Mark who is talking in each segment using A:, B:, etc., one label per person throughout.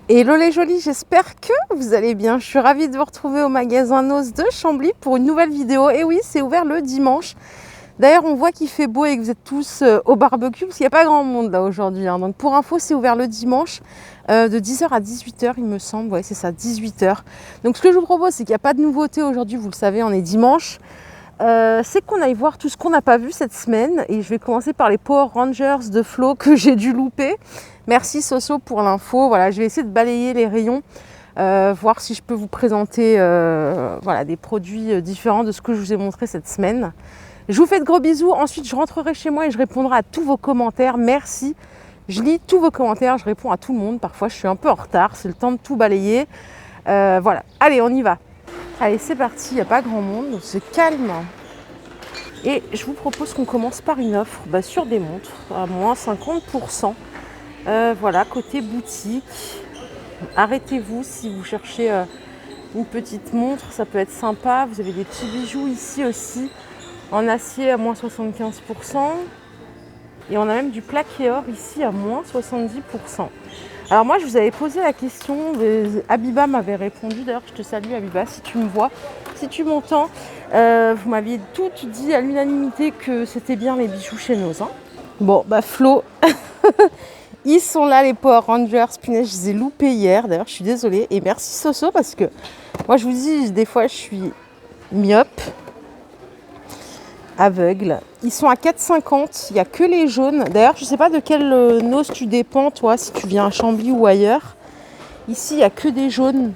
A: Hello les jolis, j'espère que vous allez bien. Je suis ravie de vous retrouver au magasin Noz de Chambly pour une nouvelle vidéo. Et oui, c'est ouvert le dimanche. D'ailleurs, on voit qu'il fait beau et que vous êtes tous au barbecue parce qu'il n'y a pas grand monde là aujourd'hui. Donc pour info, c'est ouvert le dimanche de 10h à 18h, il me semble. Ouais, c'est ça, 18h. Donc ce que je vous propose, c'est qu'il n'y a pas de nouveauté aujourd'hui. Vous le savez, on est dimanche. C'est qu'on aille voir tout ce qu'on n'a pas vu cette semaine. Et je vais commencer par les Power Rangers de Flo que j'ai dû louper. Merci Soso pour l'info. Voilà, je vais essayer de balayer les rayons, voir si je peux vous présenter voilà, des produits différents de ce que je vous ai montré cette semaine. Je vous fais de gros bisous. Ensuite, je rentrerai chez moi et je répondrai à tous vos commentaires. Merci. Je lis tous vos commentaires, je réponds à tout le monde. Parfois, je suis un peu en retard. C'est le temps de tout balayer. Voilà. Allez, on y va. Allez, c'est parti. Il n'y a pas grand monde. C'est calme. Et je vous propose qu'on commence par une offre sur des montres à moins 50%. Voilà, côté boutique. Arrêtez-vous si vous cherchez une petite montre, ça peut être sympa. Vous avez des petits bijoux ici aussi, en acier à moins 75%. Et on a même du plaqué or ici à moins 70%. Alors moi, je vous avais posé la question, Abiba m'avait répondu. D'ailleurs, je te salue Abiba, si tu me vois, si tu m'entends. Vous m'aviez toutes dit à l'unanimité que c'était bien les bijoux chez Noz. Bon, Flo, ils sont là les Power Rangers. Punaise, je les ai loupés hier. D'ailleurs, je suis désolée. Et merci Soso parce que moi, je vous dis, des fois, je suis myope, aveugle. Ils sont à 4,50. Il n'y a que les jaunes. D'ailleurs, je ne sais pas de quel Noz tu dépends, toi, si tu viens à Chambly ou ailleurs. Ici, il n'y a que des jaunes.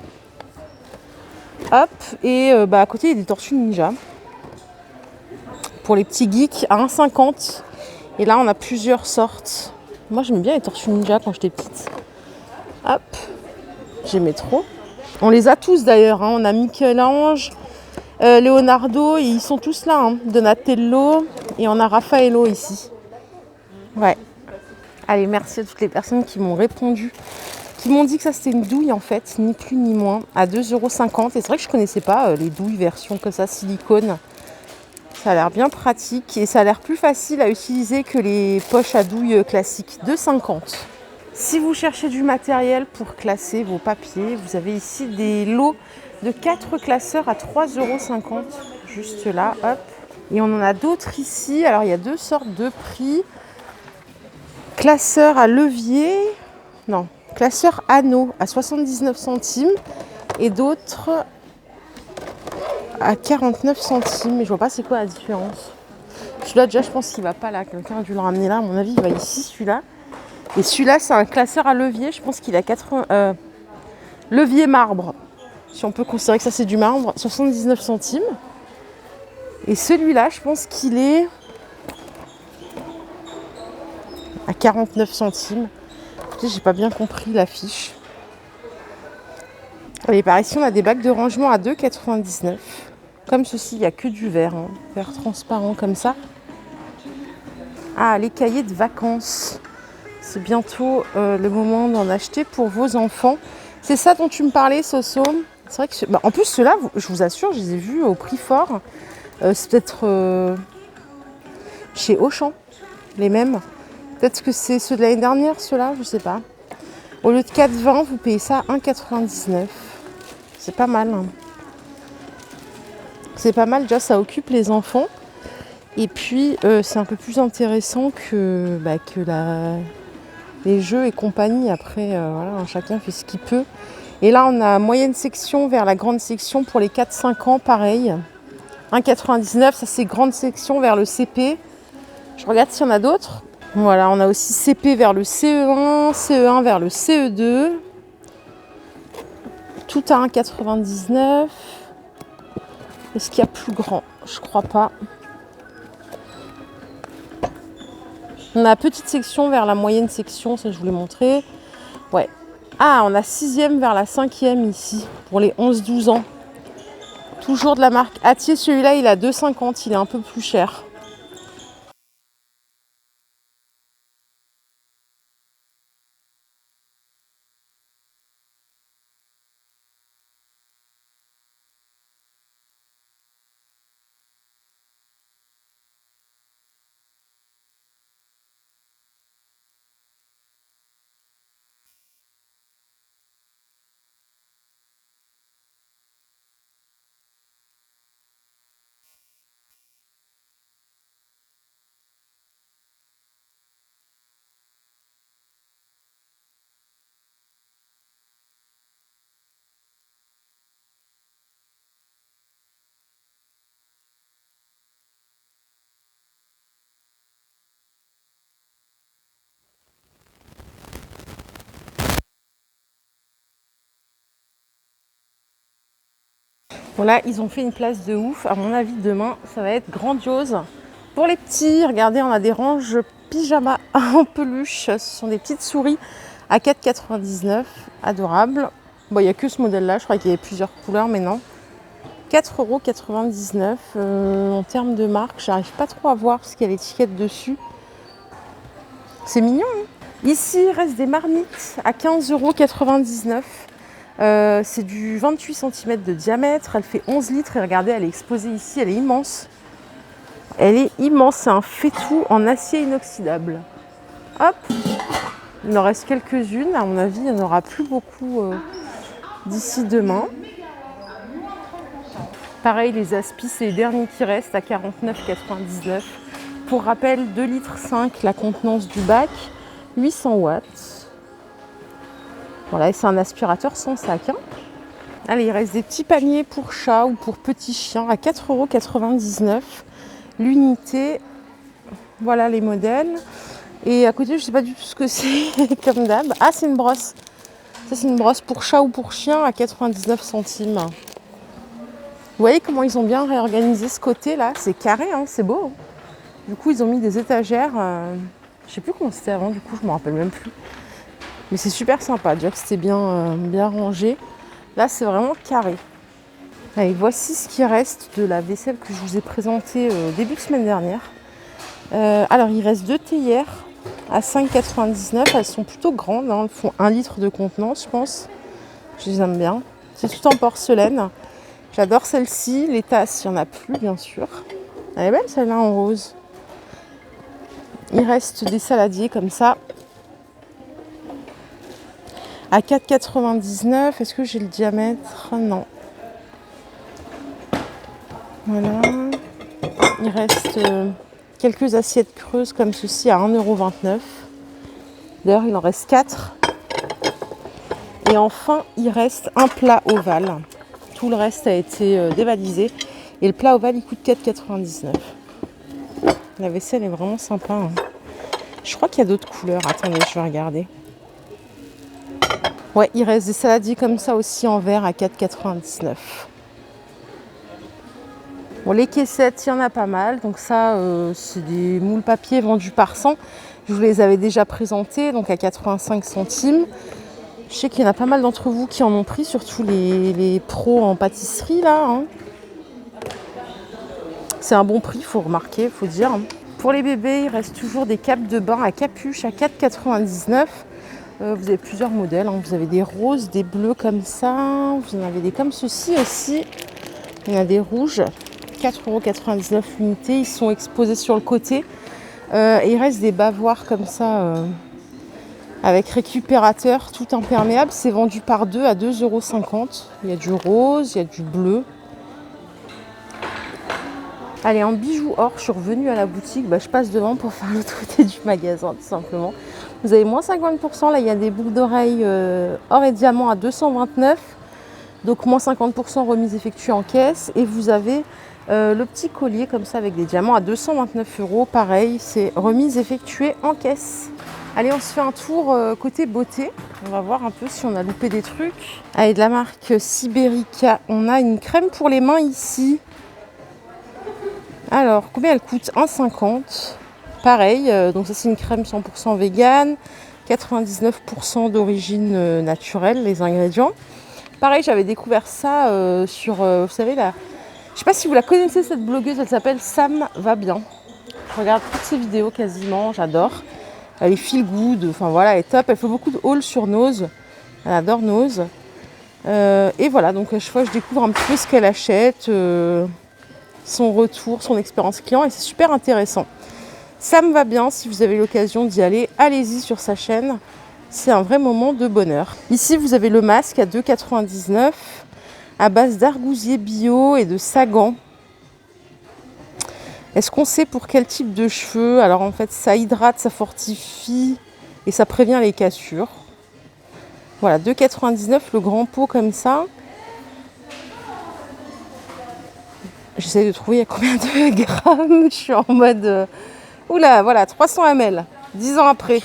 A: Hop. Et à côté, il y a des tortues ninja. Pour les petits geeks, à 1,50. Et là, on a plusieurs sortes. Moi, j'aimais bien les tortues ninja quand j'étais petite. Hop. J'aimais trop. On les a tous d'ailleurs. On a Michel-Ange, Leonardo, et ils sont tous là. Donatello. Et on a Raffaello ici. Ouais. Allez, merci à toutes les personnes qui m'ont répondu. Qui m'ont dit que ça c'était une douille en fait, ni plus ni moins, à 2,50 €. Et c'est vrai que je ne connaissais pas les douilles version comme ça, silicone. Ça a l'air bien pratique et ça a l'air plus facile à utiliser que les poches à douille classiques. 2,50 €. Si vous cherchez du matériel pour classer vos papiers, vous avez ici des lots de 4 classeurs à 3,50 €. Juste là, hop. Et on en a d'autres ici. Alors il y a deux sortes de prix. Classeur à levier, non, classeur anneau à 79 centimes et d'autres à 49 centimes. Mais je vois pas c'est quoi la différence. Celui-là déjà je pense qu'il va pas là. Quelqu'un a dû le ramener là. À mon avis il va ici celui-là. Et celui-là c'est un classeur à levier. Je pense qu'il a 80 levier marbre. Si on peut considérer que ça c'est du marbre, 79 centimes. Et celui-là je pense qu'il est à 49 centimes. J'ai pas bien compris l'affiche. Et par ici, on a des bacs de rangement à 2,99 €. Comme ceci, il n'y a que du verre, verre transparent comme ça. Ah, les cahiers de vacances. C'est bientôt le moment d'en acheter pour vos enfants. C'est ça dont tu me parlais, Soso. C'est vrai que, en plus, ceux-là, je vous assure, je les ai vus au prix fort. C'est peut-être chez Auchan, les mêmes. Peut-être que c'est ceux de l'année dernière, ceux-là, je sais pas. Au lieu de 4,20 €, vous payez ça à 1,99 €. C'est pas mal. C'est pas mal, déjà ça occupe les enfants. Et puis c'est un peu plus intéressant que les jeux et compagnie. Après, voilà, chacun fait ce qu'il peut. Et là, on a moyenne section vers la grande section pour les 4-5 ans, pareil. 1,99 €, ça c'est grande section vers le CP. Je regarde s'il y en a d'autres. Voilà, on a aussi CP vers le CE1, CE1 vers le CE2. Tout à 1,99 €. Est-ce qu'il y a plus grand? Je crois pas. On a petite section vers la moyenne section, ça je vous l'ai montré. Ouais. Ah, on a 6e vers la 5e ici, pour les 11-12 ans. Toujours de la marque Atier, celui-là il a 2,50 €, il est un peu plus cher. Voilà, ils ont fait une place de ouf. À mon avis, demain, ça va être grandiose. Pour les petits, regardez, on a des ranges pyjama en peluche. Ce sont des petites souris à 4,99 €. Adorables. Bon, il n'y a que ce modèle-là. Je crois qu'il y avait plusieurs couleurs, mais non. 4,99 €. En termes de marque, j'arrive pas trop à voir parce qu'il y a l'étiquette dessus. C'est mignon, hein. Ici, il reste des marmites à 15,99 €. C'est du 28 cm de diamètre. Elle fait 11 litres. Et regardez, elle est exposée ici. Elle est immense. Elle est immense. C'est un faitout en acier inoxydable. Hop. Il en reste quelques-unes. À mon avis, il n'y en aura plus beaucoup d'ici demain. Pareil, les aspis, c'est les derniers qui restent à 49,99 €. Pour rappel, 2,5 litres la contenance du bac, 800 watts. Voilà, et c'est un aspirateur sans sac, hein. Allez, il reste des petits paniers pour chats ou pour petits chiens à 4,99 € l'unité. Voilà les modèles. Et à côté, je ne sais pas du tout ce que c'est, comme d'hab. Ah, c'est une brosse. Ça, c'est une brosse pour chat ou pour chien à 99 centimes. Vous voyez comment ils ont bien réorganisé ce côté-là. C'est carré, hein, c'est beau. Du coup, ils ont mis des étagères. Je sais plus comment c'était avant, du coup, je ne me rappelle même plus. Mais c'est super sympa. Déjà que c'était bien rangé. Là, c'est vraiment carré. Allez, voici ce qui reste de la vaisselle que je vous ai présentée début de semaine dernière. Alors, il reste 2 théières à 5,99 €. Elles sont plutôt grandes, hein. Elles font 1 litre de contenance, je pense. Je les aime bien. C'est tout en porcelaine. J'adore celle-ci. Les tasses, il n'y en a plus, bien sûr. Elle est belle, celle-là, en rose. Il reste des saladiers comme ça. À 4,99 €. Est-ce que j'ai le diamètre? Non. Voilà. Il reste quelques assiettes creuses comme ceci à 1,29 €. D'ailleurs, il en reste 4. Et enfin, il reste un plat ovale. Tout le reste a été dévalisé. Et le plat ovale, il coûte 4,99 €. La vaisselle est vraiment sympa, hein. Je crois qu'il y a d'autres couleurs. Attendez, je vais regarder. Ouais, il reste des saladiers comme ça aussi en verre à 4,99 €. Bon, les caissettes, il y en a pas mal. Donc ça, c'est des moules papier vendus par 100. Je vous les avais déjà présentés, donc à 85 centimes. Je sais qu'il y en a pas mal d'entre vous qui en ont pris, surtout les pros en pâtisserie, là, hein. C'est un bon prix, il faut remarquer, il faut dire. Pour les bébés, il reste toujours des capes de bain à capuche à 4,99 €. Vous avez plusieurs modèles, hein. Vous avez des roses, des bleus comme ça. Vous en avez des comme ceci aussi. Il y en a des rouges. 4,99 € l'unité. Ils sont exposés sur le côté. Et il reste des bavoirs comme ça, avec récupérateur, tout imperméable. C'est vendu par 2 à 2,50 €. Il y a du rose, il y a du bleu. Allez, en bijoux or, je suis revenue à la boutique. Je passe devant pour faire le côté du magasin, tout simplement. Vous avez moins 50%. Là, il y a des boucles d'oreilles or et diamant à 229 €. Donc, moins 50% remise effectuée en caisse. Et vous avez le petit collier comme ça avec des diamants à 229 €. Pareil, c'est remise effectuée en caisse. Allez, on se fait un tour côté beauté. On va voir un peu si on a loupé des trucs. Allez, de la marque Siberica, on a une crème pour les mains ici. Alors, combien elle coûte? 1,50 €. Pareil, donc ça c'est une crème 100% vegan. 99% d'origine naturelle, les ingrédients. Pareil, j'avais découvert ça sur, vous savez, là. Je ne sais pas si vous la connaissez, cette blogueuse, elle s'appelle Sam Va Bien. Je regarde toutes ses vidéos quasiment, j'adore. Elle est feel good, enfin voilà, elle est top. Elle fait beaucoup de hauls sur Nose. Elle adore Nose. Et voilà, donc à chaque fois je découvre un petit peu ce qu'elle achète, son retour, son expérience client, et c'est super intéressant. Sam Va Bien, si vous avez l'occasion d'y aller, allez-y sur sa chaîne. C'est un vrai moment de bonheur. Ici, vous avez le masque à 2,99 € à base d'argousier bio et de sagan. Est-ce qu'on sait pour quel type de cheveux? Alors en fait, ça hydrate, ça fortifie et ça prévient les cassures. Voilà, 2,99 € le grand pot comme ça. J'essaie de trouver à combien de grammes. Je suis en mode... Oula, voilà, 300 ml, 10 ans après.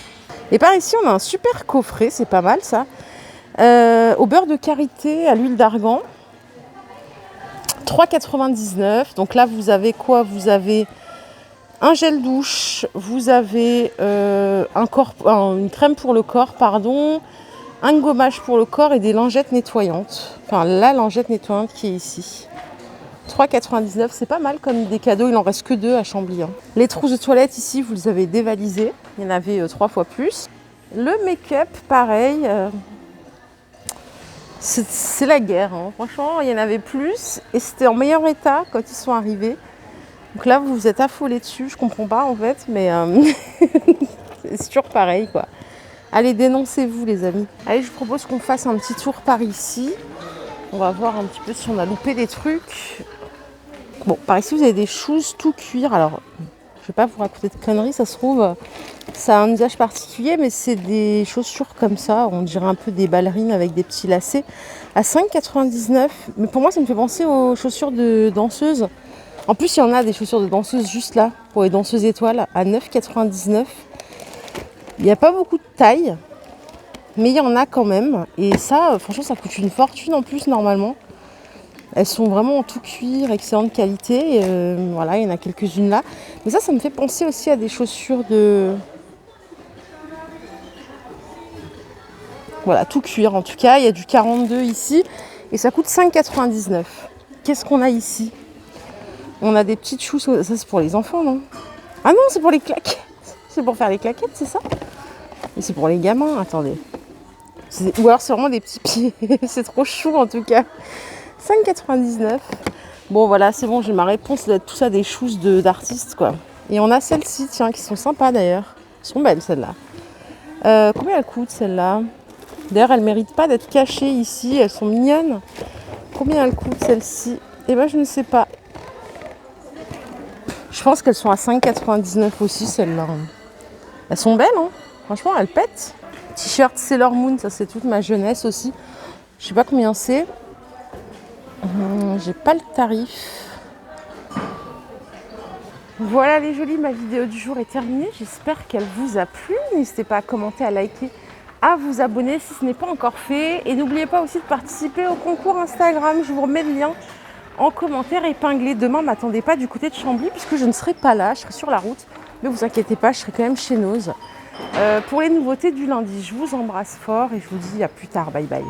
A: Et par ici, on a un super coffret, c'est pas mal ça. Au beurre de karité, à l'huile d'argan. 3,99 €. Donc là, vous avez quoi? Vous avez un gel douche, vous avez une crème pour le corps, pardon, un gommage pour le corps et des lingettes nettoyantes. Enfin, la lingette nettoyante qui est ici. 3,99 €, c'est pas mal comme des cadeaux. Il en reste que 2 à Chambly. Hein. Les trousses de toilette ici, vous les avez dévalisées. Il y en avait 3 fois plus. Le make-up, pareil. C'est la guerre. Hein. Franchement, il y en avait plus. Et c'était en meilleur état quand ils sont arrivés. Donc là, vous vous êtes affolés dessus. Je comprends pas en fait, mais c'est toujours pareil, quoi. Allez, dénoncez-vous, les amis. Allez, je vous propose qu'on fasse un petit tour par ici. On va voir un petit peu si on a loupé des trucs. Bon, par ici, vous avez des choses tout cuir. Alors, je vais pas vous raconter de conneries, ça se trouve, ça a un usage particulier, mais c'est des chaussures comme ça. On dirait un peu des ballerines avec des petits lacets. À 5,99 €. Mais pour moi, ça me fait penser aux chaussures de danseuses. En plus, il y en a des chaussures de danseuses juste là, pour les danseuses étoiles, à 9,99 €. Il n'y a pas beaucoup de taille, mais il y en a quand même. Et ça, franchement, ça coûte une fortune en plus, normalement. Elles sont vraiment en tout cuir, excellente qualité. Voilà, il y en a quelques-unes là. Mais ça me fait penser aussi à des chaussures de... Voilà, tout cuir en tout cas. Il y a du 42 ici. Et ça coûte 5,99 €. Qu'est-ce qu'on a ici? On a des petites choux. Ça, c'est pour les enfants, non? Ah non, c'est pour les claquettes. C'est pour faire les claquettes, c'est ça? Et c'est pour les gamins, attendez. Ou alors c'est vraiment des petits pieds. C'est trop chou en tout cas. 5,99 €. Bon voilà, c'est bon, j'ai ma réponse. Ça doit être tout ça des choux d'artistes, quoi. Et on a celles-ci, tiens, qui sont sympas d'ailleurs. Elles sont belles, celles-là. Combien elles coûtent, celles-là? D'ailleurs, elles ne méritent pas d'être cachées ici. Elles sont mignonnes. Combien elles coûtent, celles-ci? Eh ben, je ne sais pas. Je pense qu'elles sont à 5,99 € aussi, celles-là. Elles sont belles, hein. Franchement, elles pètent. T-shirt Sailor Moon, ça c'est toute ma jeunesse aussi. Je sais pas combien c'est. J'ai pas le tarif. Voilà les jolies, ma vidéo du jour est terminée. J'espère qu'elle vous a plu. N'hésitez pas à commenter, à liker, à vous abonner si ce n'est pas encore fait. Et n'oubliez pas aussi de participer au concours Instagram. Je vous remets le lien en commentaire épinglé. Demain, m'attendez pas du côté de Chambly puisque je ne serai pas là. Je serai sur la route. Mais vous inquiétez pas, je serai quand même chez Noz. Pour les nouveautés du lundi, je vous embrasse fort et je vous dis à plus tard. Bye bye.